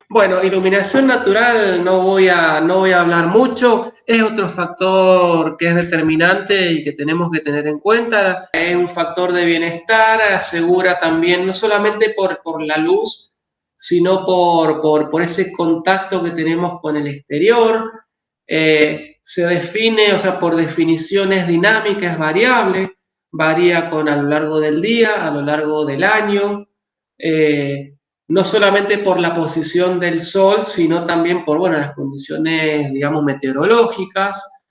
Bueno, iluminación natural no voy a hablar mucho, es otro factor que es determinante y que tenemos que tener en cuenta. Es un factor de bienestar, asegura también, no solamente por la luz, sino por ese contacto que tenemos con el exterior. Se define, o sea, por definición es dinámica, es variable, varía a lo largo del día, a lo largo del año. Eh, no solamente por la posición del sol, sino también por, bueno, las condiciones, digamos, meteorológicas.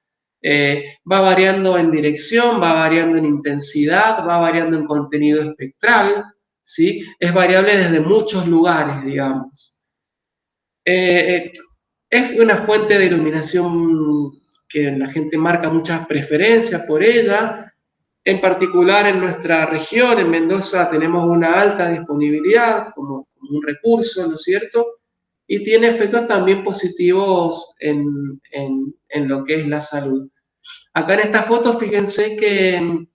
Va variando en dirección, va variando en intensidad, va variando en contenido espectral, ¿sí? Es variable desde muchos lugares, digamos. Eh, es una fuente de iluminación que la gente marca muchas preferencias por ella. En particular en nuestra región, en Mendoza, tenemos una alta disponibilidad como un recurso, ¿no es cierto? Y tiene efectos también positivos en lo que es la salud. Acá en esta foto, fíjense que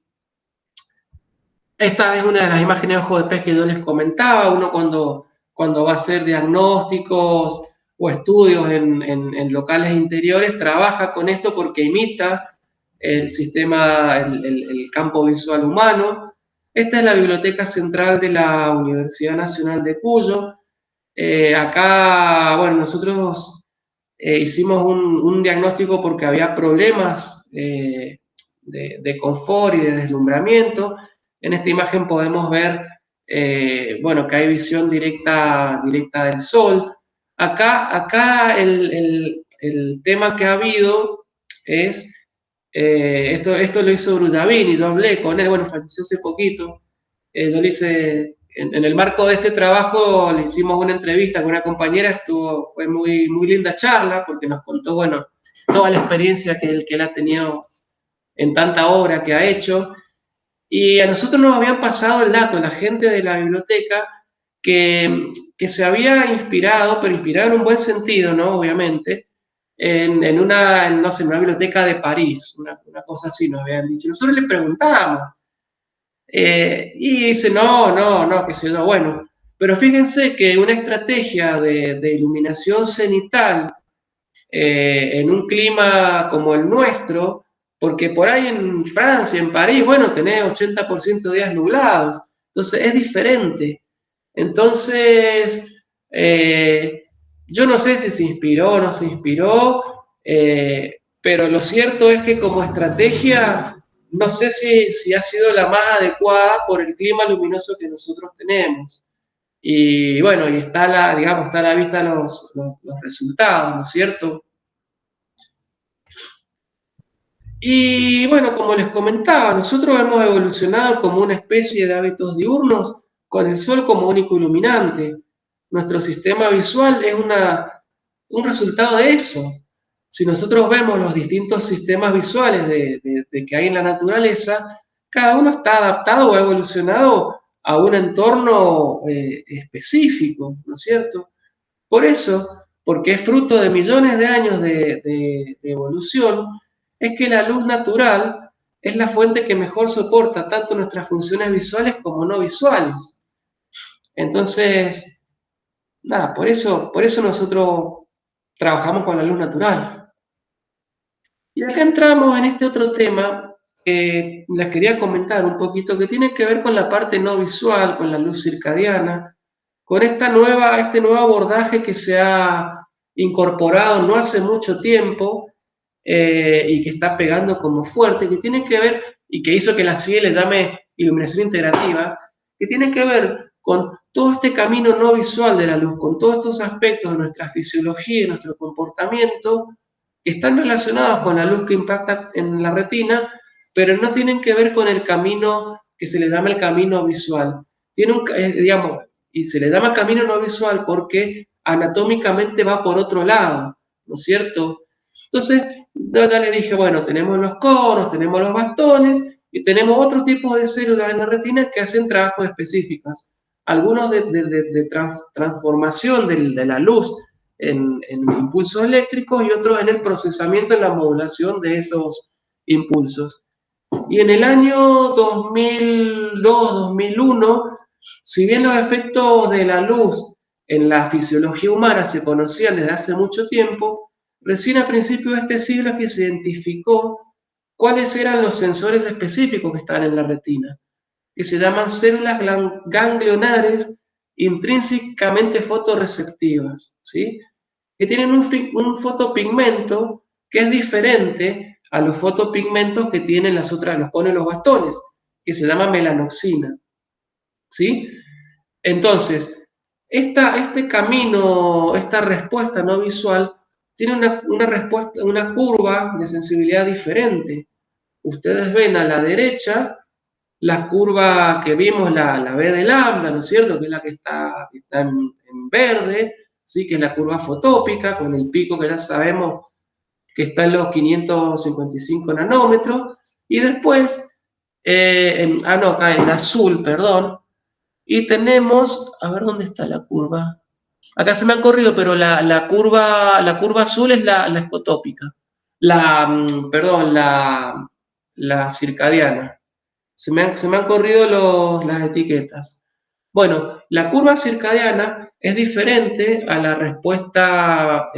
esta es una de las imágenes de ojo de pez que yo les comentaba. Uno cuando va a hacer diagnósticos o estudios en locales interiores, trabaja con esto porque imita el sistema, el campo visual humano. Esta es la Biblioteca Central de la Universidad Nacional de Cuyo. Acá, bueno, nosotros hicimos un diagnóstico porque había problemas de confort y de deslumbramiento. En esta imagen podemos ver, bueno, que hay visión directa del sol. Acá el tema que ha habido es, esto lo hizo Brudavini, yo hablé con él, bueno, falleció hace poquito. Yo le hice, en el marco de este trabajo, le hicimos una entrevista con una compañera, fue muy linda charla, porque nos contó, bueno, toda la experiencia que él ha tenido en tanta obra que ha hecho. Y a nosotros nos habían pasado el dato, la gente de la biblioteca, que se había inspirado, pero inspirado en un buen sentido, ¿no? Obviamente, no sé, en una biblioteca de París, una cosa así nos habían dicho. Nosotros le preguntábamos, y dice, no, qué sé yo, bueno. Pero fíjense que una estrategia de iluminación cenital en un clima como el nuestro, porque por ahí en Francia, en París, bueno, tenés 80% de días nublados, entonces es diferente. Entonces, yo no sé si se inspiró o no se inspiró, pero lo cierto es que como estrategia, no sé si ha sido la más adecuada por el clima luminoso que nosotros tenemos. Y bueno, y digamos, está a la vista los resultados, ¿no es cierto? Y bueno, como les comentaba, nosotros hemos evolucionado como una especie de hábitos diurnos con el sol como único iluminante. Nuestro sistema visual es un resultado de eso. Si nosotros vemos los distintos sistemas visuales de que hay en la naturaleza, cada uno está adaptado o evolucionado a un entorno específico, ¿no es cierto? Por eso, porque es fruto de millones de años de evolución, es que la luz natural es la fuente que mejor soporta tanto nuestras funciones visuales como no visuales. Entonces, nada, por eso nosotros trabajamos con la luz natural. Y acá entramos en este otro tema que les quería comentar un poquito, que tiene que ver con la parte no visual, con la luz circadiana, con este nuevo abordaje que se ha incorporado no hace mucho tiempo y que está pegando como fuerte, que tiene que ver, y que hizo que la CIE le llame iluminación integrativa, que tiene que ver con todo este camino no visual de la luz, con todos estos aspectos de nuestra fisiología y nuestro comportamiento que están relacionados con la luz que impacta en la retina, pero no tienen que ver con el camino que se le llama el camino visual. Digamos, y se le llama camino no visual porque anatómicamente va por otro lado, ¿no es cierto? Entonces, yo ya le dije, bueno, tenemos los conos, tenemos los bastones y tenemos otros tipos de células en la retina que hacen trabajos específicos. Algunos de transformación de la luz en impulsos eléctricos y otros en el procesamiento y la modulación de esos impulsos. Y en el año 2002-2001, si bien los efectos de la luz en la fisiología humana se conocían desde hace mucho tiempo, recién a principios de este siglo es que se identificó cuáles eran los sensores específicos que están en la retina, que se llaman células ganglionares intrínsecamente fotorreceptivas, ¿sí? Que tienen un fotopigmento que es diferente a los fotopigmentos que tienen los conos y los bastones, que se llama melanoxina, ¿sí? Entonces, este camino, esta respuesta no visual, tiene una curva de sensibilidad diferente. Ustedes ven a la derecha la curva que vimos, la B de lambda, ¿no es cierto? Que es la que está en verde, ¿sí? Que es la curva fotópica, con el pico que ya sabemos que está en los 555 nanómetros. Y después, acá en azul, perdón, y tenemos, a ver dónde está la curva. Acá se me han corrido, pero la curva azul es la escotópica. Perdón, la circadiana. Se me han corrido las etiquetas. Bueno, la curva circadiana es diferente a la respuesta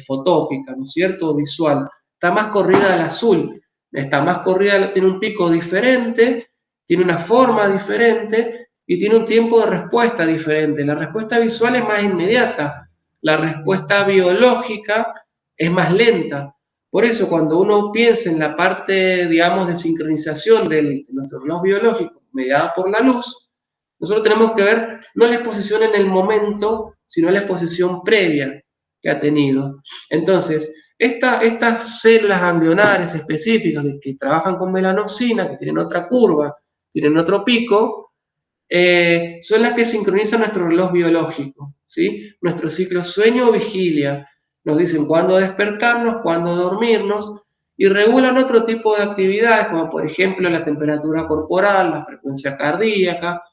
fotópica, ¿no es cierto? Visual. Está más corrida al azul. Está más corrida, tiene un pico diferente, tiene una forma diferente y tiene un tiempo de respuesta diferente. La respuesta visual es más inmediata. La respuesta biológica es más lenta. Por eso, cuando uno piensa en la parte, digamos, de sincronización de nuestro reloj biológico mediada por la luz, nosotros tenemos que ver no la exposición en el momento, sino la exposición previa que ha tenido. Entonces, estas células ganglionares específicas que trabajan con melanoxina, que tienen otra curva, tienen otro pico, son las que sincronizan nuestro reloj biológico, ¿sí? Nuestro ciclo sueño o vigilia. Nos dicen cuándo despertarnos, cuándo dormirnos, y regulan otro tipo de actividades, como por ejemplo la temperatura corporal, la frecuencia cardíaca,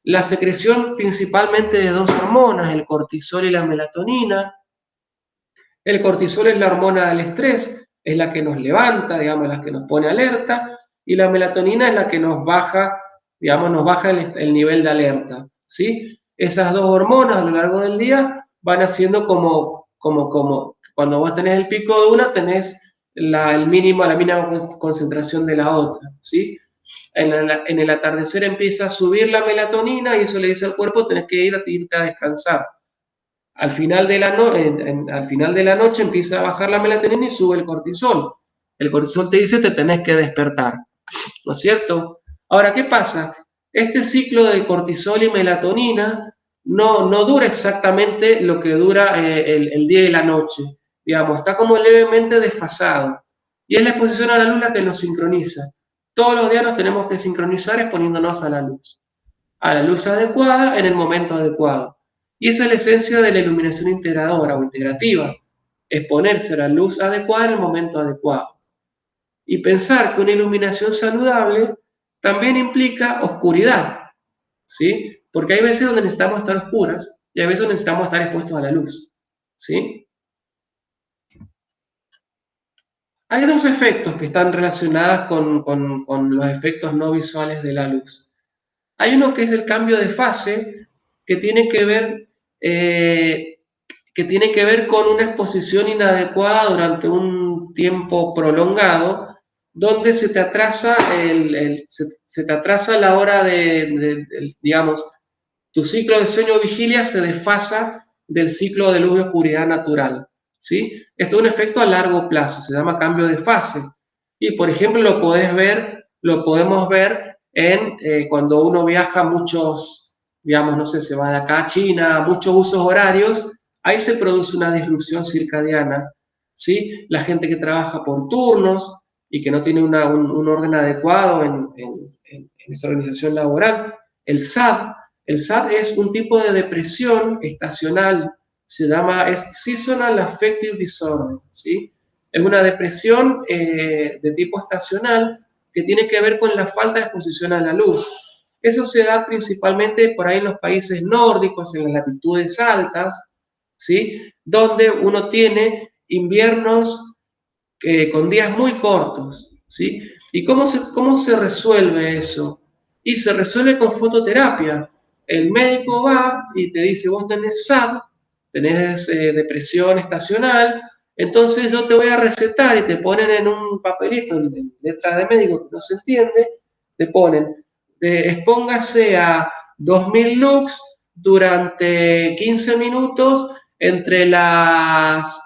la secreción principalmente de dos hormonas, el cortisol y la melatonina. El cortisol es la hormona del estrés, es la que nos levanta, digamos, la que nos pone alerta, y la melatonina es la que nos baja, digamos, nos baja el nivel de alerta, ¿sí? Esas dos hormonas a lo largo del día van haciendo como cuando vos tenés el pico de una, tenés la mínima concentración de la otra, ¿sí? En el atardecer empieza a subir la melatonina y eso le dice al cuerpo, tenés que irte a descansar. Al final de la noche empieza a bajar la melatonina y sube el cortisol. El cortisol te dice, te tenés que despertar, ¿no es cierto? Ahora, ¿qué pasa? Este ciclo de cortisol y melatonina no dura exactamente lo que dura el día y la noche. Digamos, está como levemente desfasado. Y es la exposición a la luz la que nos sincroniza. Todos los días nos tenemos que sincronizar exponiéndonos a la luz adecuada en el momento adecuado. Y esa es la esencia de la iluminación integradora o integrativa, exponerse a la luz adecuada en el momento adecuado. Y pensar que una iluminación saludable también implica oscuridad, ¿sí? Porque hay veces donde necesitamos estar oscuras y hay veces donde necesitamos estar expuestos a la luz, ¿sí? Hay dos efectos que están relacionados con los efectos no visuales de la luz. Hay uno que es el cambio de fase, que tiene que ver, eh, con una exposición inadecuada durante un tiempo prolongado, donde se te atrasa, se te atrasa la hora digamos, tu ciclo de sueño-vigilia se desfasa del ciclo de luz y oscuridad natural, ¿sí? Esto es un efecto a largo plazo, se llama cambio de fase. Y, por ejemplo, lo podemos ver cuando uno viaja muchos, digamos, no sé, se va de acá a China, muchos usos horarios, ahí se produce una disrupción circadiana, ¿sí? La gente que trabaja por turnos y que no tiene un orden adecuado en esa organización laboral, el SAD. El SAD es un tipo de depresión estacional, es Seasonal Affective Disorder, ¿sí? Es una depresión de tipo estacional que tiene que ver con la falta de exposición a la luz. Eso se da principalmente por ahí en los países nórdicos, en las latitudes altas, ¿sí? Donde uno tiene inviernos con días muy cortos, ¿sí? ¿Y cómo se resuelve eso? Y se resuelve con fototerapia. el médico va y te dice, vos tenés SAD, tenés depresión estacional, entonces yo te voy a recetar y te ponen en un papelito, en letra de médico que no se entiende, te ponen, expóngase a 2000 lux durante 15 minutos entre las,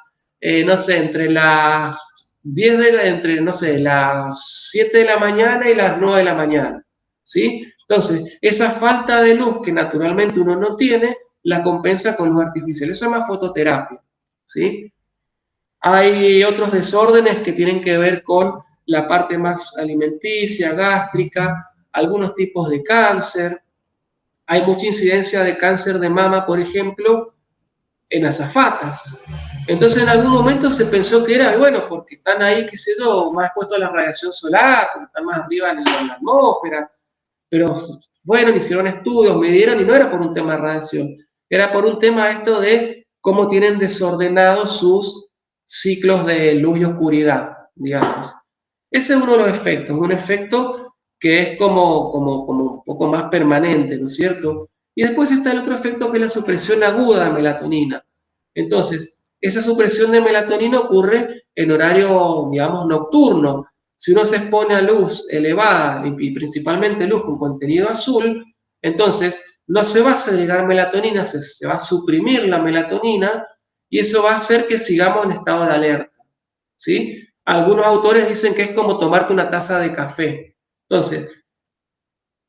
no sé, entre las 10 de la, entre, no sé, las 7 de la mañana y las 9 de la mañana, ¿sí? Entonces, esa falta de luz que naturalmente uno no tiene, la compensa con luz artificial. Eso es más fototerapia, ¿sí? Hay otros desórdenes que tienen que ver con la parte más alimenticia, gástrica, algunos tipos de cáncer. Hay mucha incidencia de cáncer de mama, por ejemplo, en azafatas. Entonces en algún momento se pensó que era, bueno, porque están ahí, qué sé yo, más expuestos a la radiación solar, porque están más arriba en la atmósfera, pero fueron, hicieron estudios, midieron y no era por un tema de radiación, era por un tema esto de cómo tienen desordenados sus ciclos de luz y oscuridad, digamos. Ese es uno de los efectos, un efecto que es como un poco más permanente, ¿no es cierto? Y después está el otro efecto que es la supresión aguda de melatonina. Entonces, esa supresión de melatonina ocurre en horario, digamos, nocturno. Si uno se expone a luz elevada y principalmente luz con contenido azul, entonces no se va a segregar melatonina, se va a suprimir la melatonina y eso va a hacer que sigamos en estado de alerta, ¿sí? Algunos autores dicen que es como tomarte una taza de café. Entonces,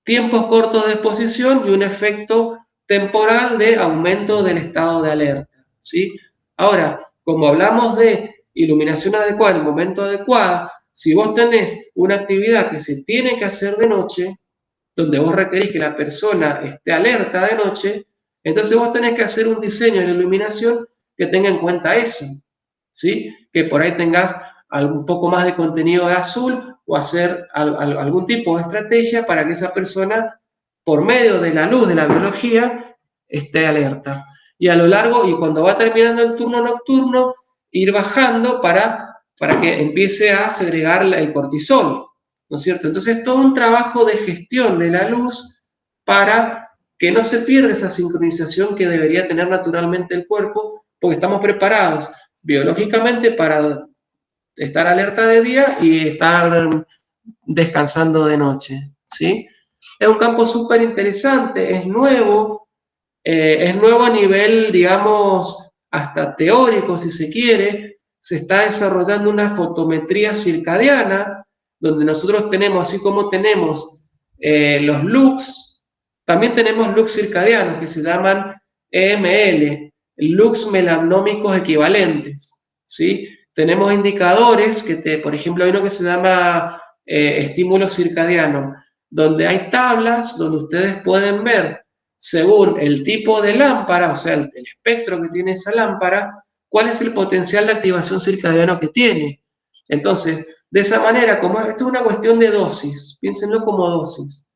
tiempos cortos de exposición y un efecto temporal de aumento del estado de alerta, ¿sí? Ahora, como hablamos de iluminación adecuada en el momento adecuado, si vos tenés una actividad que se tiene que hacer de noche, donde vos requerís que la persona esté alerta de noche, entonces vos tenés que hacer un diseño de iluminación que tenga en cuenta eso, ¿sí? Que por ahí tengas un poco más de contenido de azul o hacer algún tipo de estrategia para que esa persona, por medio de la luz de la biología, esté alerta. Y a lo largo, y cuando va terminando el turno nocturno, ir bajando para que empiece a segregar el cortisol, ¿no es cierto? Entonces, todo un trabajo de gestión de la luz para que no se pierda esa sincronización que debería tener naturalmente el cuerpo, porque estamos preparados biológicamente para estar alerta de día y estar descansando de noche, ¿sí? Es un campo súper interesante, es nuevo a nivel, digamos, hasta teórico, si se quiere. Se está desarrollando una fotometría circadiana, donde nosotros tenemos, así como tenemos los lux, también tenemos lux circadianos, que se llaman EML, lux melanómicos equivalentes, ¿sí? Tenemos indicadores, por ejemplo, hay uno que se llama estímulo circadiano, donde hay tablas donde ustedes pueden ver, según el tipo de lámpara, o sea, el espectro que tiene esa lámpara, cuál es el potencial de activación circadiano que tiene. Entonces, de esa manera, como esto es una cuestión de dosis, piénsenlo como dosis.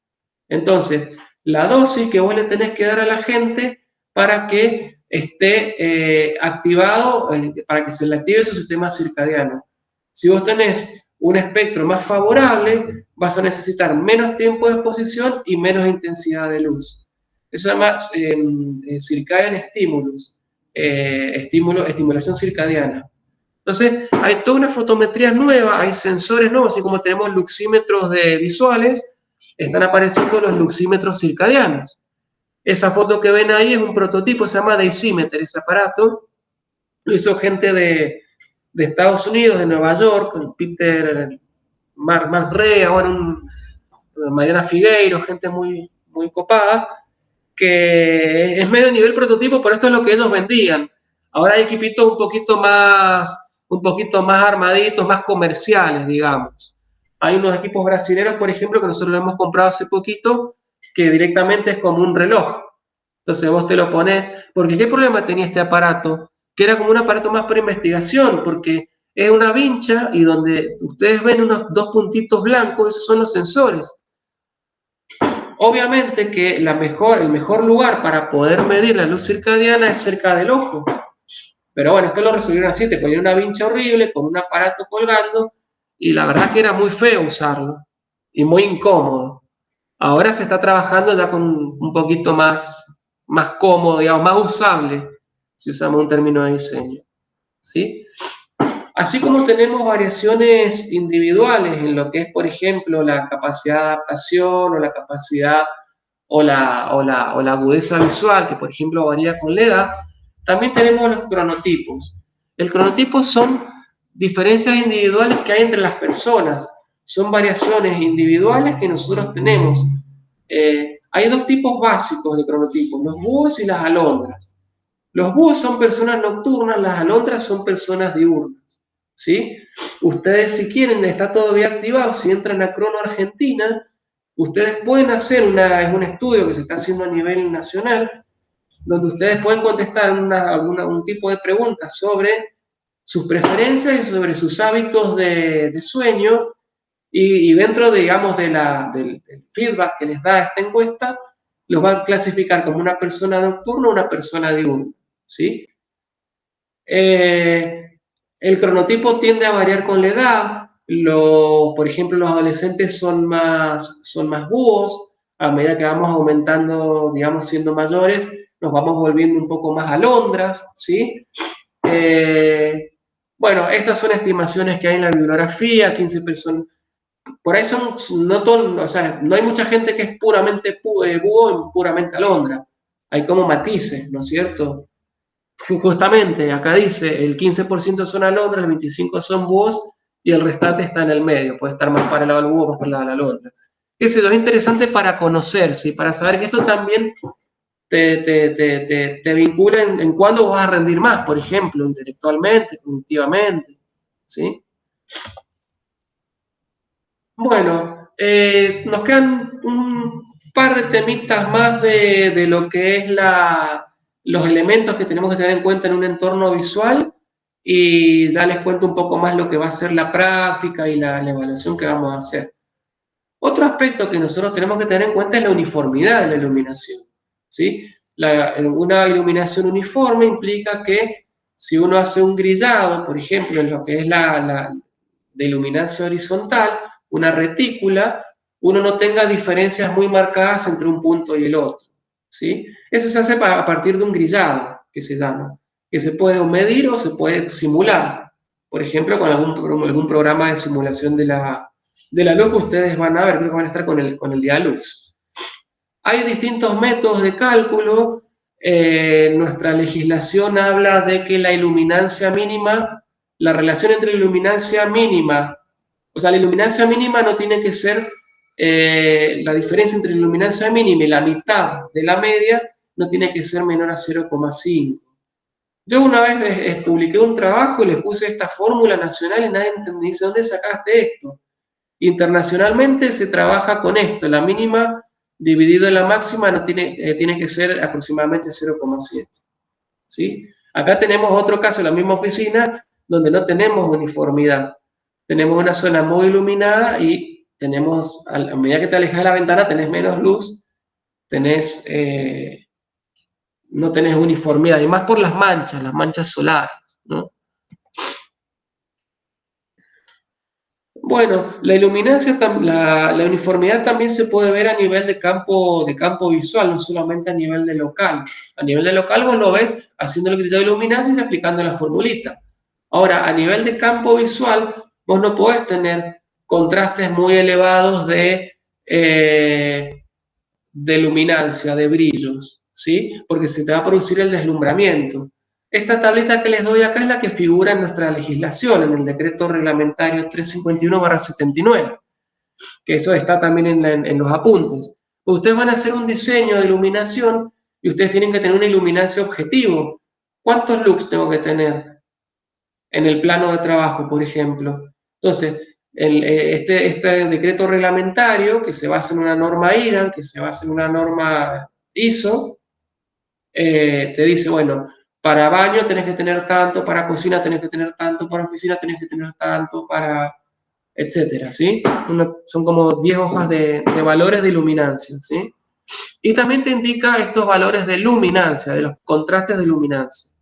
Entonces, la dosis que vos le tenés que dar a la gente para que esté activado, para que se le active su sistema circadiano. Si vos tenés un espectro más favorable, vas a necesitar menos tiempo de exposición y menos intensidad de luz. Eso se llama circadian stimulus, estimulación circadiana. Entonces, hay toda una fotometría nueva, hay sensores nuevos, así como tenemos luxímetros visuales, están apareciendo los luxímetros circadianos. Esa foto que ven ahí es un prototipo, se llama Dosimeter, ese aparato. Lo hizo gente de Estados Unidos, de Nueva York, con Peter Marrea, bueno, Mariana Figueiro, gente muy, muy copada, que es medio nivel prototipo, pero esto es lo que ellos vendían. Ahora hay equipitos un poquito más armaditos, más comerciales, digamos. Hay unos equipos brasileños, por ejemplo, que nosotros lo hemos comprado hace poquito, que directamente es como un reloj. Entonces vos te lo pones, porque ¿qué problema tenía este aparato? Que era como un aparato más para investigación, porque es una vincha y donde ustedes ven unos dos puntitos blancos, esos son los sensores. Obviamente que el mejor lugar para poder medir la luz circadiana es cerca del ojo. Pero bueno, esto lo resolvieron así, te ponían una vincha horrible con un aparato colgando y la verdad que era muy feo usarlo y muy incómodo. Ahora se está trabajando ya con un poquito más cómodo, digamos, más usable, si usamos un término de diseño, ¿sí? Así como tenemos variaciones individuales en lo que es, por ejemplo, la capacidad de adaptación o la capacidad o la agudeza visual, que por ejemplo varía con la edad, también tenemos los cronotipos. El cronotipo son diferencias individuales que hay entre las personas, son variaciones individuales que nosotros tenemos. Hay dos tipos básicos de cronotipos, los búhos y las alondras. Los búhos son personas nocturnas, las alondras son personas diurnas, ¿sí? Ustedes, si quieren, está todavía activado, si entran a Crono Argentina, ustedes pueden hacer es un estudio que se está haciendo a nivel nacional, donde ustedes pueden contestar un tipo de preguntas sobre sus preferencias y sobre sus hábitos de sueño, y dentro, digamos, del feedback que les da esta encuesta, los va a clasificar como una persona nocturna o una persona diurna, ¿sí? El cronotipo tiende a variar con la edad. Por ejemplo, los adolescentes son más búhos. A medida que vamos aumentando, digamos, siendo mayores, nos vamos volviendo un poco más alondras, ¿sí? Bueno, estas son estimaciones que hay en la bibliografía, 15 personas. Por ahí o sea, no hay mucha gente que es puramente búho y puramente alondra. Hay como matices, ¿no es cierto? Justamente, acá dice, el 15% son alondras, el 25% son búhos y el restante está en el medio. Puede estar más para el lado del búho, más para el lado de la alondra. Eso es interesante para conocerse y para saber que esto también te vincula en cuándo vas a rendir más, por ejemplo, intelectualmente, cognitivamente, ¿sí? Bueno, nos quedan un par de temitas más de lo que es los elementos que tenemos que tener en cuenta en un entorno visual, y ya les cuento un poco más lo que va a ser la práctica y la evaluación que vamos a hacer. Otro aspecto que nosotros tenemos que tener en cuenta es la uniformidad de la iluminación, ¿sí? Una iluminación uniforme implica que si uno hace un grillado, por ejemplo, en lo que es de iluminancia horizontal, una retícula, uno no tenga diferencias muy marcadas entre un punto y el otro, ¿sí? Eso se hace a partir de un grillado, que se llama, que se puede medir o se puede simular, por ejemplo, con algún programa de simulación de la luz que ustedes van a ver, creo que van a estar con el Dialux. Hay distintos métodos de cálculo. Nuestra legislación habla de que la iluminancia mínima, la relación entre la iluminancia mínima, o sea, la iluminancia mínima no tiene que ser, la diferencia entre la iluminancia mínima y la mitad de la media no tiene que ser menor a 0,5. Yo una vez publiqué un trabajo y le puse esta fórmula nacional y nadie entendía, dice, ¿dónde sacaste esto? Internacionalmente se trabaja con esto, la mínima dividido en la máxima tiene que ser aproximadamente 0,7. ¿Sí? Acá tenemos otro caso en la misma oficina donde no tenemos uniformidad. Tenemos una zona muy iluminada y a medida que te alejas de la ventana tenés menos luz, no tenés uniformidad, y más por las manchas solares, ¿no? Bueno, la iluminancia, la uniformidad también se puede ver a nivel de campo visual, no solamente a nivel de local. A nivel de local vos lo ves haciendo el criterio de iluminancia y aplicando la formulita. Ahora, a nivel de campo visual, vos no podés tener contrastes muy elevados de luminancia, de brillos, ¿sí? Porque se te va a producir el deslumbramiento. Esta tablita que les doy acá es la que figura en nuestra legislación, en el decreto reglamentario 351/79, que eso está también en los apuntes. Ustedes van a hacer un diseño de iluminación y ustedes tienen que tener una iluminancia objetivo. ¿Cuántos lux tengo que tener en el plano de trabajo, por ejemplo? Entonces, este decreto reglamentario, que se basa en una norma IRA, que se basa en una norma ISO, te dice, bueno, para baño tenés que tener tanto, para cocina tenés que tener tanto, para oficina tenés que tener tanto, para etcétera, ¿sí? Son como 10 hojas de valores de iluminancia, ¿sí? Y también te indica estos valores de luminancia, de los contrastes de luminancia.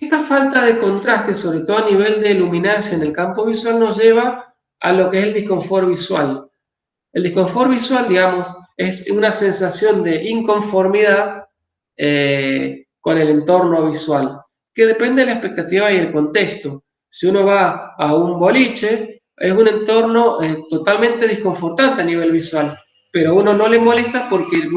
Esta falta de contraste, sobre todo a nivel de luminancia en el campo visual, nos lleva a lo que es el disconfort visual. El disconfort visual, digamos, es una sensación de inconformidad con el entorno visual, que depende de la expectativa y el contexto. Si uno va a un boliche, es un entorno totalmente desconfortante a nivel visual, pero a uno no le molesta porque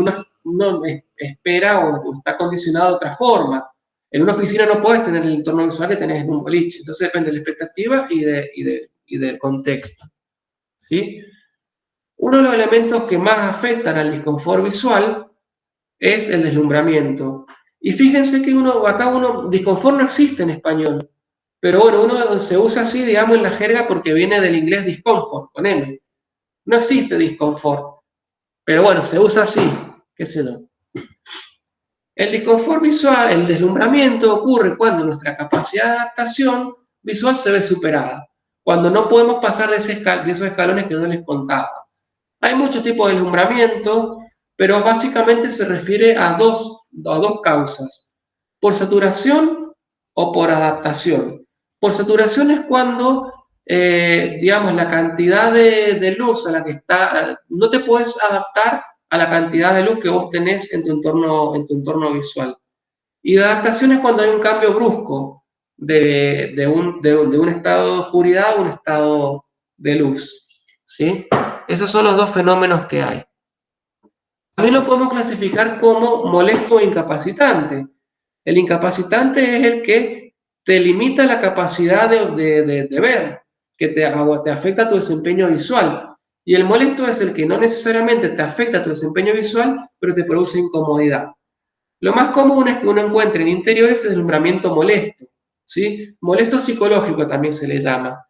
uno espera o está condicionado de otra forma. En una oficina no puedes tener el entorno visual que tenés en un boliche, entonces depende de la expectativa y del contexto, ¿sí? Uno de los elementos que más afectan al disconfort visual es el deslumbramiento. Y fíjense que disconfort no existe en español, pero bueno, uno se usa así, digamos, en la jerga porque viene del inglés discomfort, con M. No existe disconfort, pero bueno, se usa así, qué sé yo. El disconfort visual, el deslumbramiento, ocurre cuando nuestra capacidad de adaptación visual se ve superada, cuando no podemos pasar de esos escalones que yo les contaba. Hay muchos tipos de deslumbramiento, pero básicamente se refiere a dos causas, por saturación o por adaptación. Por saturación es cuando, digamos, la cantidad de luz a la que está, no te puedes adaptar a la cantidad de luz que vos tenés en tu entorno visual. Y de adaptación es cuando hay un cambio brusco de un estado de oscuridad a un estado de luz, ¿sí? Esos son los dos fenómenos que hay. También lo podemos clasificar como molesto o incapacitante. El incapacitante es el que te limita la capacidad de ver, que te afecta tu desempeño visual. Y el molesto es el que no necesariamente te afecta tu desempeño visual, pero te produce incomodidad. Lo más común es que uno encuentre en interiores el deslumbramiento molesto, ¿sí? Molesto psicológico también se le llama.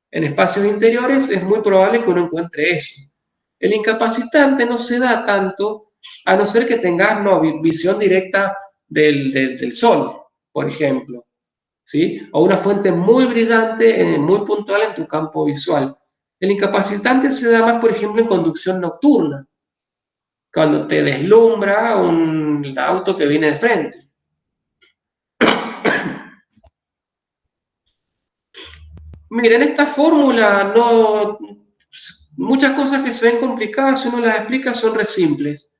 En espacios interiores es muy probable que uno encuentre eso. El incapacitante no se da tanto, a no ser que tengas visión directa del sol, por ejemplo, ¿sí? O una fuente muy brillante, muy puntual en tu campo visual. El incapacitante se da más, por ejemplo, en conducción nocturna, cuando te deslumbra un auto que viene de frente. Miren, esta fórmula no... Muchas cosas que se ven complicadas, si uno las explica, son re simples.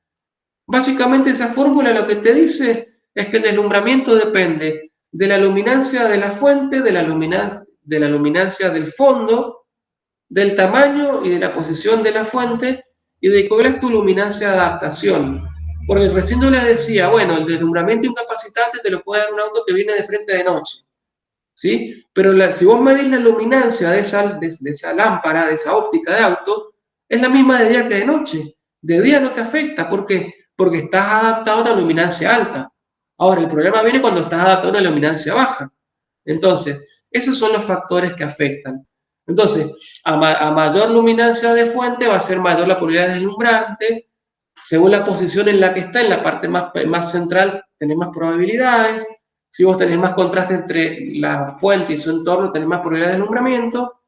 Básicamente esa fórmula lo que te dice es que el deslumbramiento depende de la luminancia de la fuente, de la luminancia del fondo, del tamaño y de la posición de la fuente y de cuál es tu luminancia de adaptación. Porque recién yo les decía, bueno, el deslumbramiento incapacitante te lo puede dar un auto que viene de frente de noche, ¿sí? Pero si vos medís la luminancia de esa lámpara, de esa óptica de auto, es la misma de día que de noche. De día no te afecta, ¿por qué? Porque estás adaptado a una luminancia alta. Ahora, el problema viene cuando estás adaptado a una luminancia baja. Entonces, esos son los factores que afectan. Entonces, a mayor luminancia de fuente va a ser mayor la probabilidad de deslumbrante. Según la posición en la que está, en la parte más central, tenés más probabilidades. Si vos tenés más contraste entre la fuente y su entorno, tenés más probabilidad de deslumbramiento.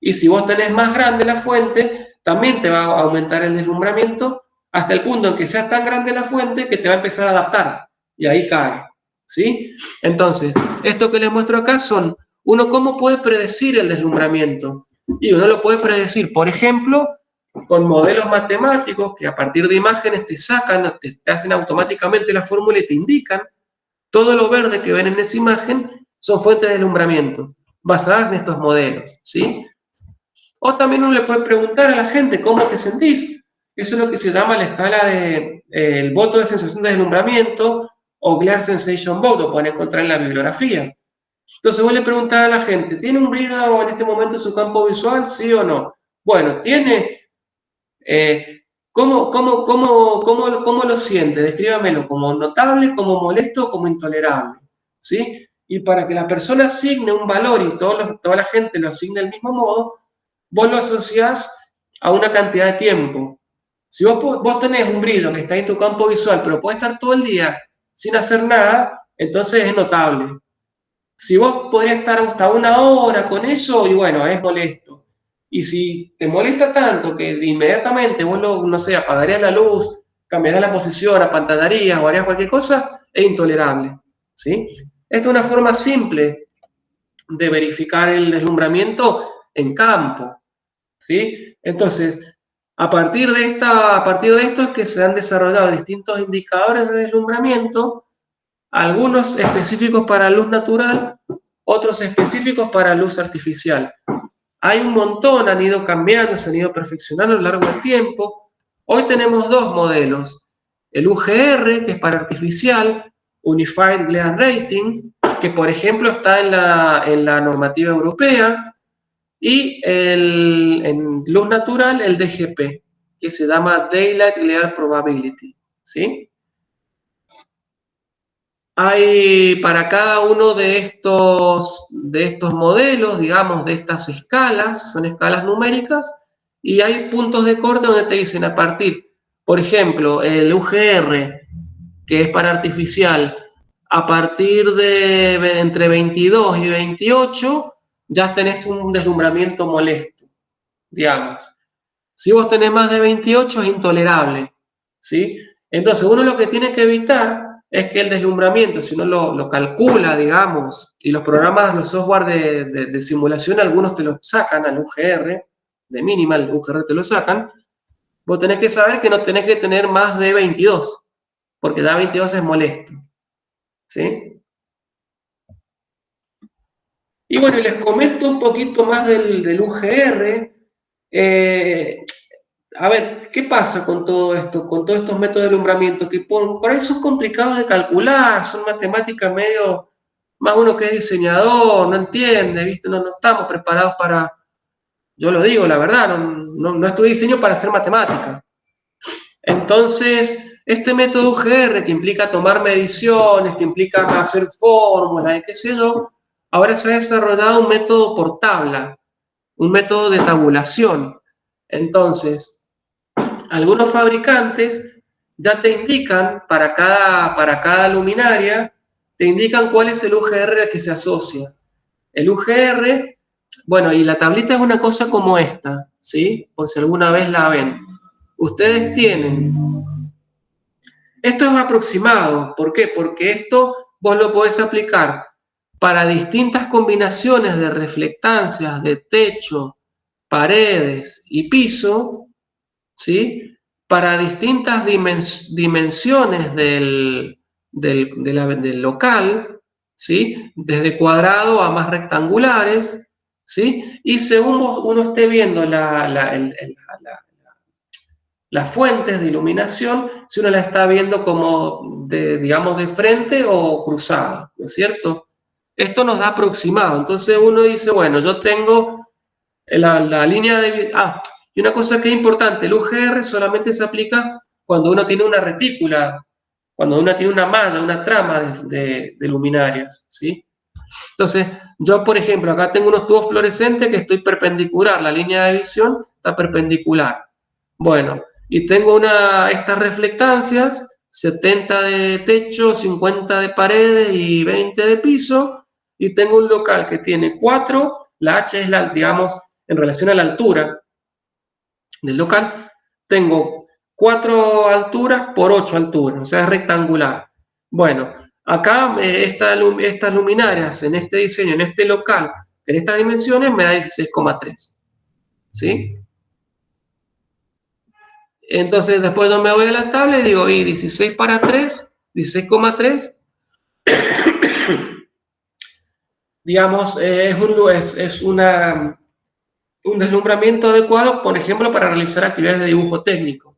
Y si vos tenés más grande la fuente, también te va a aumentar el deslumbramiento hasta el punto en que sea tan grande la fuente que te va a empezar a adaptar. Y ahí cae, ¿sí? Entonces, esto que les muestro acá son, uno cómo puede predecir el deslumbramiento. Y uno lo puede predecir, por ejemplo, con modelos matemáticos que a partir de imágenes te hacen automáticamente la fórmula y te indican todo lo verde que ven en esa imagen son fuentes de deslumbramiento basadas en estos modelos, ¿sí? O también uno le puede preguntar a la gente cómo te sentís. Esto es lo que se llama la escala de el voto de sensación de deslumbramiento o Glare Sensation Vote, lo pueden encontrar en la bibliografía. Entonces vos le preguntás a la gente, ¿tiene un brillo en este momento en su campo visual, sí o no? Bueno, ¿tiene? ¿Cómo lo siente? Descríbamelo, ¿como notable, como molesto, como intolerable? ¿Sí? Y para que la persona asigne un valor y toda la gente lo asigne del mismo modo, vos lo asociás a una cantidad de tiempo. Si vos tenés un brillo que está en tu campo visual, pero puede estar todo el día sin hacer nada, entonces es notable. Si vos podrías estar hasta una hora con eso, y bueno, es molesto. Y si te molesta tanto que inmediatamente vos no sé, apagarías la luz, cambiarías la posición, apantallarías o harías cualquier cosa, es intolerable, ¿sí? Esta es una forma simple de verificar el deslumbramiento en campo. ¿sí? Entonces, a partir de esto es que se han desarrollado distintos indicadores de deslumbramiento, algunos específicos para luz natural, otros específicos para luz artificial. Hay un montón, han ido cambiando, se han ido perfeccionando a lo largo del tiempo. Hoy tenemos dos modelos. El UGR, que es para artificial, Unified Glare Rating, que por ejemplo está en la normativa europea, y en luz natural el DGP, que se llama Daylight Glare Probability, ¿sí? Hay para cada uno de estos modelos, digamos, de estas escalas, son escalas numéricas, y hay puntos de corte donde te dicen a partir, por ejemplo, el UGR, que es para artificial, a partir de entre 22 y 28, ya tenés un deslumbramiento molesto, digamos. Si vos tenés más de 28 es intolerable, ¿sí? Entonces uno lo que tiene que evitar es que el deslumbramiento, si uno lo calcula, digamos, y los programas, los software de simulación, algunos te lo sacan al UGR, de mínima, el UGR te lo sacan, vos tenés que saber que no tenés que tener más de 22, porque ya 22 es molesto, ¿sí? Y bueno, les comento un poquito más del UGR. A ver, ¿qué pasa con todo esto, con todos estos métodos de alumbramiento? Que por ahí son complicados de calcular, son matemáticas medio, más uno que es diseñador, no entiende, ¿viste? No estamos preparados para, yo lo digo, la verdad, no estudié diseño para hacer matemática. Entonces, este método UGR, que implica tomar mediciones, que implica hacer fórmulas, qué sé yo, ahora se ha desarrollado un método por tabla, un método de tabulación. Entonces, algunos fabricantes ya te indican para cada luminaria, te indican cuál es el UGR al que se asocia. El UGR, bueno, y la tablita es una cosa como esta, ¿sí? Por si alguna vez la ven. Ustedes tienen, esto es aproximado, ¿por qué? Porque esto vos lo podés aplicar para distintas combinaciones de reflectancias de techo, paredes y piso, ¿sí? Para distintas dimensiones del local, ¿sí? Desde cuadrado a más rectangulares, ¿sí? Y según uno esté viendo las fuentes de iluminación, si uno la está viendo como, digamos, de frente o cruzada, ¿no es cierto? Esto nos da aproximado. Entonces uno dice, bueno, yo tengo la línea de... y una cosa que es importante, el UGR solamente se aplica cuando uno tiene una retícula, cuando uno tiene una malla, una trama de luminarias, ¿sí? Entonces, yo, por ejemplo, acá tengo unos tubos fluorescentes que estoy perpendicular, la línea de visión está perpendicular. Bueno, y tengo estas reflectancias, 70 de techo, 50 de paredes y 20 de piso, y tengo un local que tiene 4, la H es digamos, en relación a la altura del local, tengo 4 alturas por 8 alturas, o sea, es rectangular. Bueno, acá estas luminarias en este diseño, en este local, en estas dimensiones, me da 16,3, ¿sí? Entonces, después yo me voy a la tabla y digo, y 16 para 3, 16,3, digamos, un deslumbramiento adecuado, por ejemplo, para realizar actividades de dibujo técnico.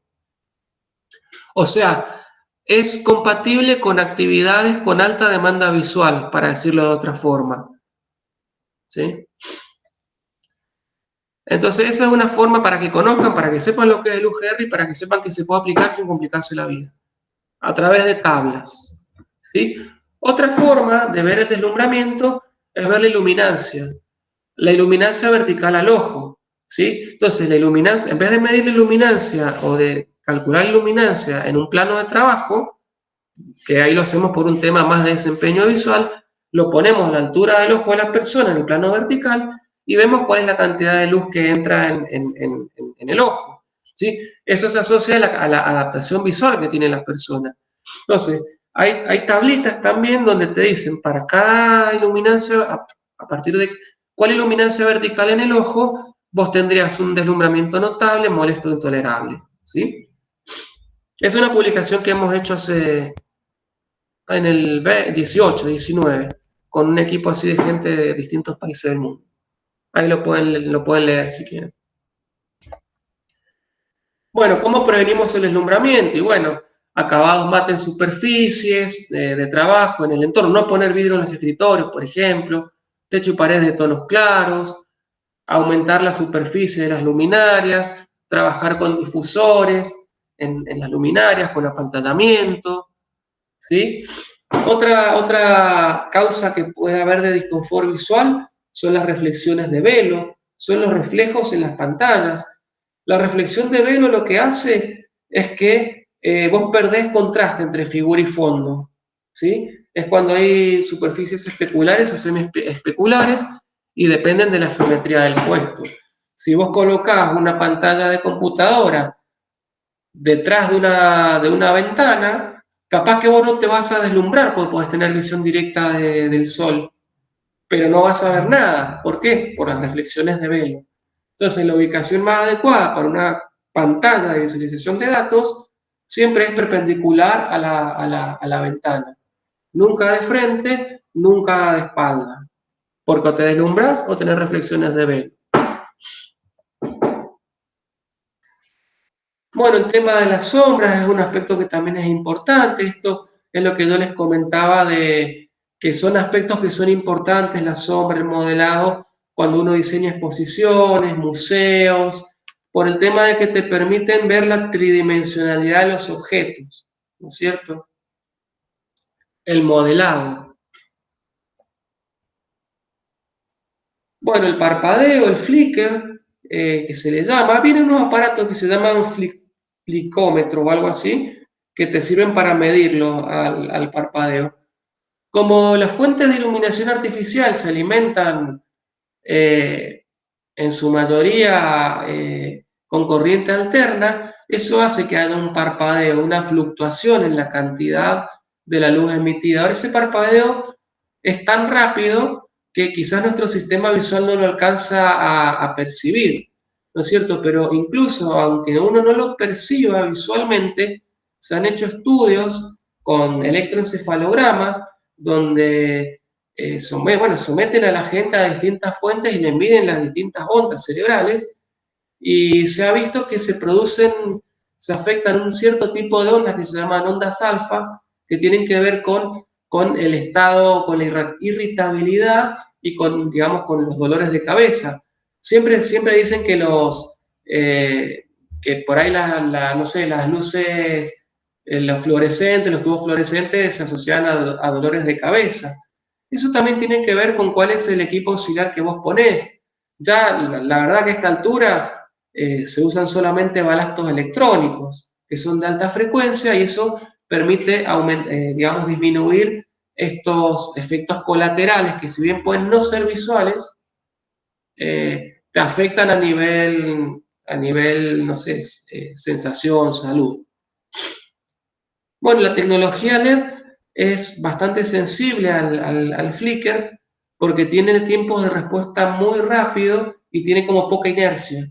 O sea, es compatible con actividades con alta demanda visual, para decirlo de otra forma, ¿sí? Entonces, esa es una forma para que conozcan, para que sepan lo que es el UGR y para que sepan que se puede aplicar sin complicarse la vida, a través de tablas, ¿sí? Otra forma de ver el deslumbramiento es ver la iluminancia vertical al ojo, ¿sí? Entonces, la iluminancia, en vez de medir la iluminancia o de calcular la iluminancia en un plano de trabajo, que ahí lo hacemos por un tema más de desempeño visual, lo ponemos a la altura del ojo de la persona en el plano vertical y vemos cuál es la cantidad de luz que entra en el ojo, ¿sí? Eso se asocia a la adaptación visual que tiene la persona. Entonces, hay tablitas también donde te dicen para cada iluminancia, a partir de cuál iluminancia vertical en el ojo, vos tendrías un deslumbramiento notable, molesto, intolerable, ¿sí? Es una publicación que hemos hecho en el 18, 19, con un equipo así de gente de distintos países del mundo. Ahí lo pueden leer si quieren. Bueno, ¿cómo prevenimos el deslumbramiento? Y bueno, acabados mate en superficies de trabajo, en el entorno, no poner vidrio en los escritorios, por ejemplo, techo y paredes de tonos claros, aumentar la superficie de las luminarias, trabajar con difusores en las luminarias, con apantallamiento, ¿sí? Otra causa que puede haber de disconfort visual son las reflexiones de velo, son los reflejos en las pantallas. La reflexión de velo lo que hace es que vos perdés contraste entre figura y fondo, ¿sí? Es cuando hay superficies especulares o semi-especulares y dependen de la geometría del puesto. Si vos colocás una pantalla de computadora detrás de una ventana, capaz que vos no te vas a deslumbrar porque podés tener visión directa del sol, pero no vas a ver nada. ¿Por qué? Por las reflexiones de velo. Entonces, la ubicación más adecuada para una pantalla de visualización de datos siempre es perpendicular a la ventana. Nunca de frente, nunca de espalda, porque o te deslumbras o tenés reflexiones de velo. Bueno, el tema de las sombras es un aspecto que también es importante. Esto es lo que yo les comentaba de que son aspectos que son importantes, la sombra, el modelado, cuando uno diseña exposiciones, museos, por el tema de que te permiten ver la tridimensionalidad de los objetos, ¿no es cierto? El modelado. Bueno, el parpadeo, el flicker, que se le llama, vienen unos aparatos que se llaman flicómetro o algo así, que te sirven para medirlo al parpadeo. Como las fuentes de iluminación artificial se alimentan eh, en su mayoría con corriente alterna, eso hace que haya un parpadeo, una fluctuación en la cantidad de la luz emitida. Ahora ese parpadeo es tan rápido que quizás nuestro sistema visual no lo alcanza a percibir, ¿no es cierto? Pero incluso aunque uno no lo perciba visualmente, se han hecho estudios con electroencefalogramas donde someten a la gente a distintas fuentes y le miden las distintas ondas cerebrales y se ha visto que se afectan un cierto tipo de ondas que se llaman ondas alfa, que tienen que ver con el estado, con la irritabilidad y con, digamos, con los dolores de cabeza. Siempre dicen que por ahí no sé, las luces, los fluorescentes, los tubos fluorescentes se asocian a dolores de cabeza. Eso también tiene que ver con cuál es el equipo auxiliar que vos ponés. Ya, la verdad que a esta altura se usan solamente balastos electrónicos, que son de alta frecuencia y eso permite, digamos, disminuir estos efectos colaterales que si bien pueden no ser visuales, te afectan a nivel, no sé, sensación, salud. Bueno, la tecnología LED es bastante sensible al flicker porque tiene tiempos de respuesta muy rápido y tiene como poca inercia.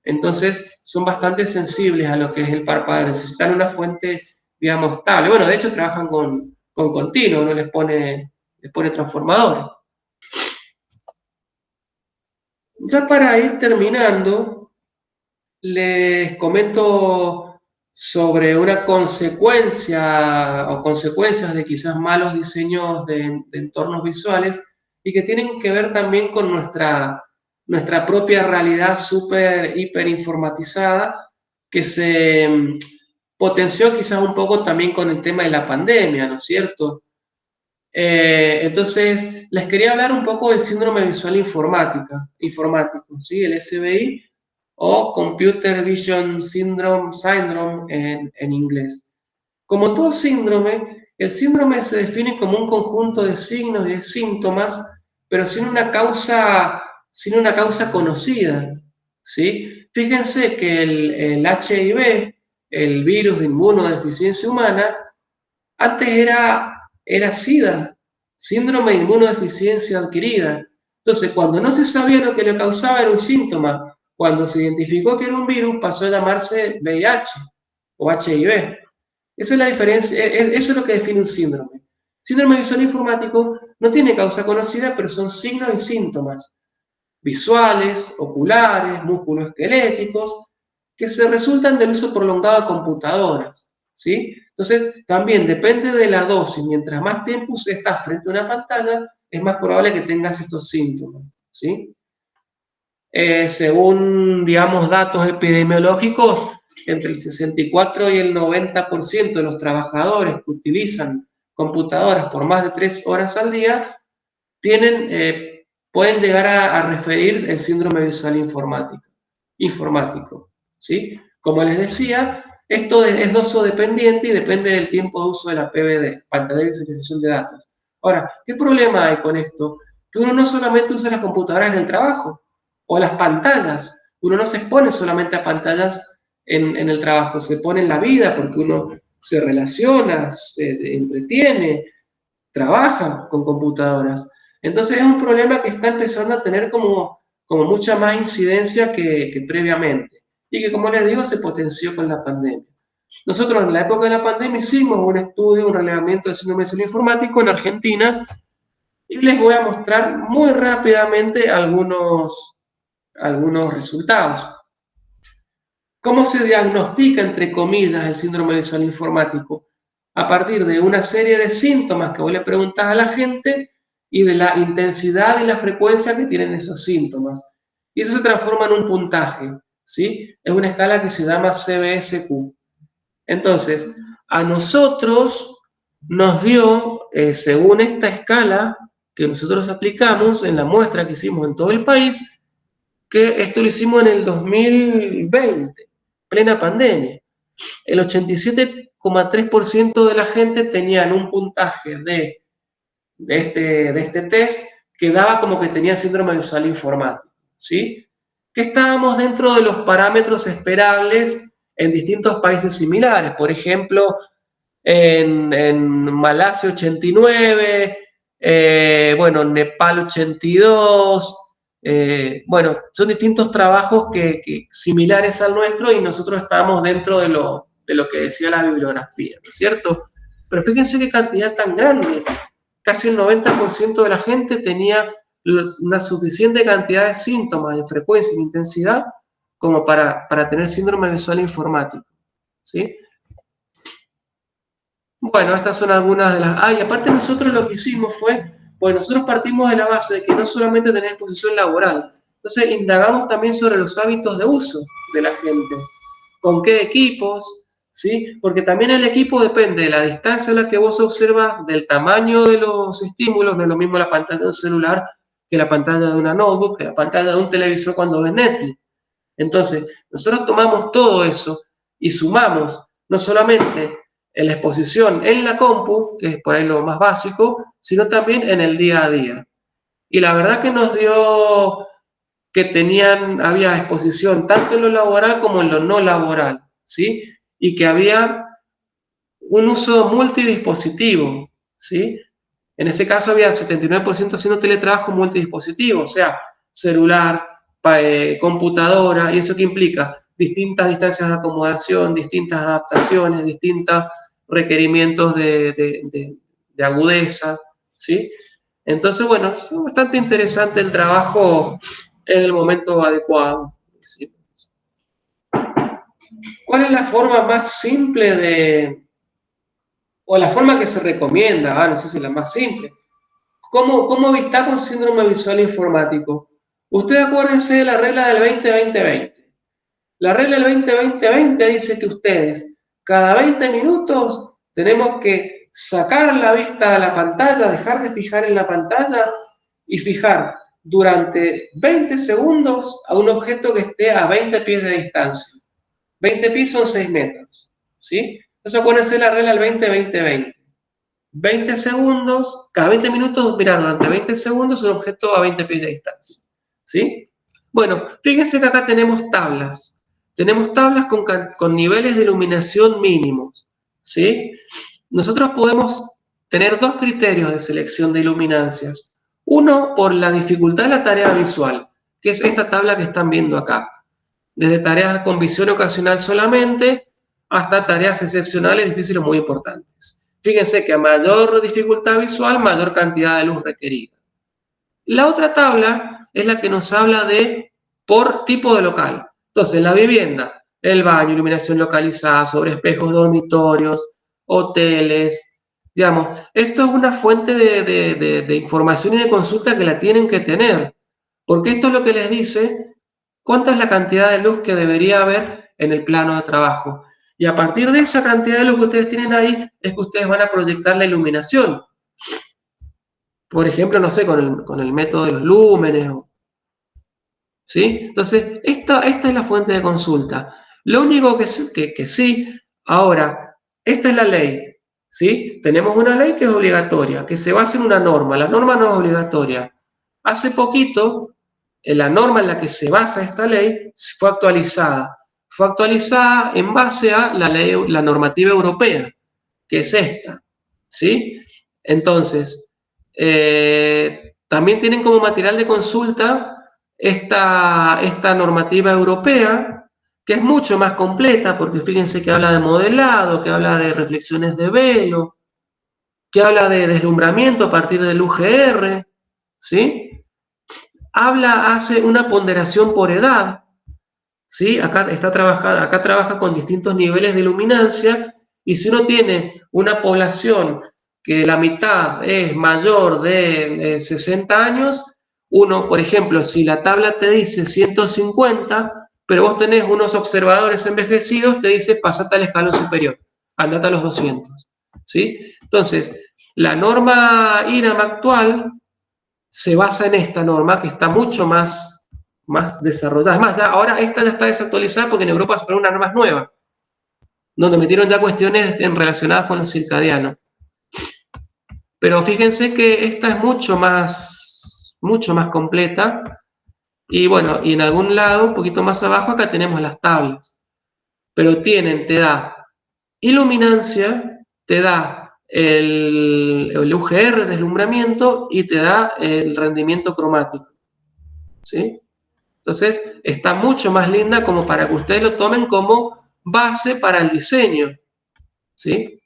Entonces, son bastante sensibles a lo que es el parpadeo. Necesitan una fuente, digamos, estable. Bueno, de hecho, trabajan con continuo, no les pone transformadores. Ya para ir terminando, les comento sobre una consecuencia o consecuencias de quizás malos diseños de entornos visuales y que tienen que ver también con nuestra propia realidad súper, hiper informatizada que se potenció quizás un poco también con el tema de la pandemia, ¿no es cierto? Entonces, les quería hablar un poco del síndrome visual informático, ¿sí? El SVI o Computer Vision Syndrome en inglés. Como todo síndrome, el síndrome se define como un conjunto de signos y de síntomas, pero sin una causa conocida, ¿sí? Fíjense que el HIV, el virus de inmunodeficiencia humana, antes era SIDA, síndrome de inmunodeficiencia adquirida. Entonces, cuando no se sabía lo que le causaba era un síntoma. Cuando se identificó que era un virus, pasó a llamarse VIH o HIV. Esa es la diferencia, eso es lo que define un síndrome. Síndrome visual informático no tiene causa conocida, pero son signos y síntomas visuales, oculares, musculoesqueléticos, que se resultan del uso prolongado de computadoras, ¿sí? Entonces, también depende de la dosis. Mientras más tiempo estás frente a una pantalla, es más probable que tengas estos síntomas, ¿sí? Según, digamos, datos epidemiológicos, entre el 64 y el 90% de los trabajadores que utilizan computadoras por más de 3 horas al día pueden llegar a referir el síndrome visual informático, ¿sí? Como les decía, esto es dosodependiente y depende del tiempo de uso de la PVD, pantalla de visualización de datos. Ahora, ¿qué problema hay con esto? Que uno no solamente usa las computadoras en el trabajo o las pantallas, uno no se expone solamente a pantallas en el trabajo, se pone en la vida porque uno se relaciona, se entretiene, trabaja con computadoras. Entonces es un problema que está empezando a tener como mucha más incidencia que previamente y que, como les digo, se potenció con la pandemia. Nosotros en la época de la pandemia hicimos un estudio, un relevamiento de síndrome visual informático en Argentina y les voy a mostrar muy rápidamente algunos resultados. ¿Cómo se diagnostica, entre comillas, el síndrome visual informático? A partir de una serie de síntomas que vos le preguntás a la gente y de la intensidad y la frecuencia que tienen esos síntomas. Y eso se transforma en un puntaje, ¿sí? Es una escala que se llama CBSQ. Entonces, a nosotros nos dio, según esta escala que nosotros aplicamos en la muestra que hicimos en todo el país, que esto lo hicimos en el 2020, plena pandemia. El 87,3% de la gente tenían un puntaje de este test que daba como que tenía síndrome visual informático, ¿sí? Que estábamos dentro de los parámetros esperables en distintos países similares. Por ejemplo, en Malasia 89, bueno, Nepal 82, bueno, son distintos trabajos similares al nuestro y nosotros estábamos dentro de lo que decía la bibliografía, ¿no es cierto? Pero fíjense qué cantidad tan grande. Casi el 90% de la gente tenía una suficiente cantidad de síntomas, de frecuencia y de intensidad como para tener síndrome visual informático, ¿sí? Bueno, estas son algunas de las... y aparte nosotros lo que hicimos fue, pues nosotros partimos de la base de que no solamente tenés exposición laboral, entonces indagamos también sobre los hábitos de uso de la gente, con qué equipos, ¿sí? Porque también el equipo depende de la distancia a la que vos observas, del tamaño de los estímulos, no es lo mismo la pantalla de un celular que la pantalla de una notebook, que la pantalla de un televisor cuando ves Netflix. Entonces, nosotros tomamos todo eso y sumamos no solamente en la exposición en la compu, que es por ahí lo más básico, sino también en el día a día. Y la verdad que nos dio que había exposición tanto en lo laboral como en lo no laboral, ¿sí? Y que había un uso multidispositivo, ¿sí? En ese caso había 79% haciendo teletrabajo multidispositivo, o sea, celular, computadora, y eso que implica distintas distancias de acomodación, distintas adaptaciones, distintos requerimientos de agudeza, ¿sí? Entonces, bueno, fue bastante interesante el trabajo en el momento adecuado. ¿Sí? ¿Cuál es la forma más simple o la forma que se recomienda? No sé si es la más simple. ¿Cómo evitar un síndrome visual informático? Ustedes acuérdense de la regla del 20-20-20. La regla del 20-20-20 dice que ustedes cada 20 minutos tenemos que sacar la vista a la pantalla, dejar de fijar en la pantalla y fijar durante 20 segundos a un objeto que esté a 20 pies de distancia. 20 pies son 6 metros, ¿sí? Entonces acuérdense de la regla del 20-20-20. 20 segundos, cada 20 minutos, mirar durante 20 segundos un objeto a 20 pies de distancia, ¿sí? Bueno, fíjense que acá tenemos tablas. Tenemos tablas con niveles de iluminación mínimos, ¿sí? Nosotros podemos tener dos criterios de selección de iluminancias. Uno, por la dificultad de la tarea visual, que es esta tabla que están viendo acá. desde tareas con visión ocasional solamente hasta tareas excepcionales, difíciles, muy importantes. Fíjense que a mayor dificultad visual, mayor cantidad de luz requerida. La otra tabla es la que nos habla de por tipo de local. Entonces, en la vivienda, el baño, iluminación localizada, sobre espejos, dormitorios, hoteles, digamos, esto es una fuente de información y de consulta que la tienen que tener, porque esto es lo que les dice cuánta es la cantidad de luz que debería haber en el plano de trabajo. Y a partir de esa cantidad de luz que ustedes tienen ahí, es que ustedes van a proyectar la iluminación. Por ejemplo, no sé, con el método de los lúmenes, ¿sí? Entonces, esta es la fuente de consulta. Lo único que sí, ahora, esta es la ley, ¿sí? Tenemos una ley que es obligatoria, que se basa en una norma. La norma no es obligatoria. Hace poquito, la norma en la que se basa esta ley fue actualizada. Fue actualizada en base a la normativa europea, que es esta, ¿sí? Entonces, también tienen como material de consulta esta normativa europea, que es mucho más completa, porque fíjense que habla de modelado, que habla de reflexiones de velo, que habla de deslumbramiento a partir del UGR, ¿sí? Hace una ponderación por edad, ¿sí? Acá trabaja con distintos niveles de luminancia, y si uno tiene una población que la mitad es mayor de 60 años, uno, por ejemplo, si la tabla te dice 150, pero vos tenés unos observadores envejecidos, te dice pasate al escalón superior, andate a los 200, ¿sí? Entonces, la norma IRAM actual se basa en esta norma que está mucho más desarrollada. Es más, ahora esta ya está desactualizada porque en Europa se ponen unas normas nuevas, donde metieron ya cuestiones relacionadas con el circadiano. Pero fíjense que esta es mucho más completa. Y bueno, y en algún lado, un poquito más abajo, acá tenemos las tablas. Pero te da iluminancia, te da el UGR, deslumbramiento, y te da el rendimiento cromático, ¿sí? Entonces, está mucho más linda como para que ustedes lo tomen como base para el diseño, ¿sí?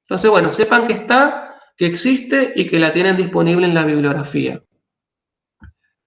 Entonces, bueno, sepan que existe y que la tienen disponible en la bibliografía.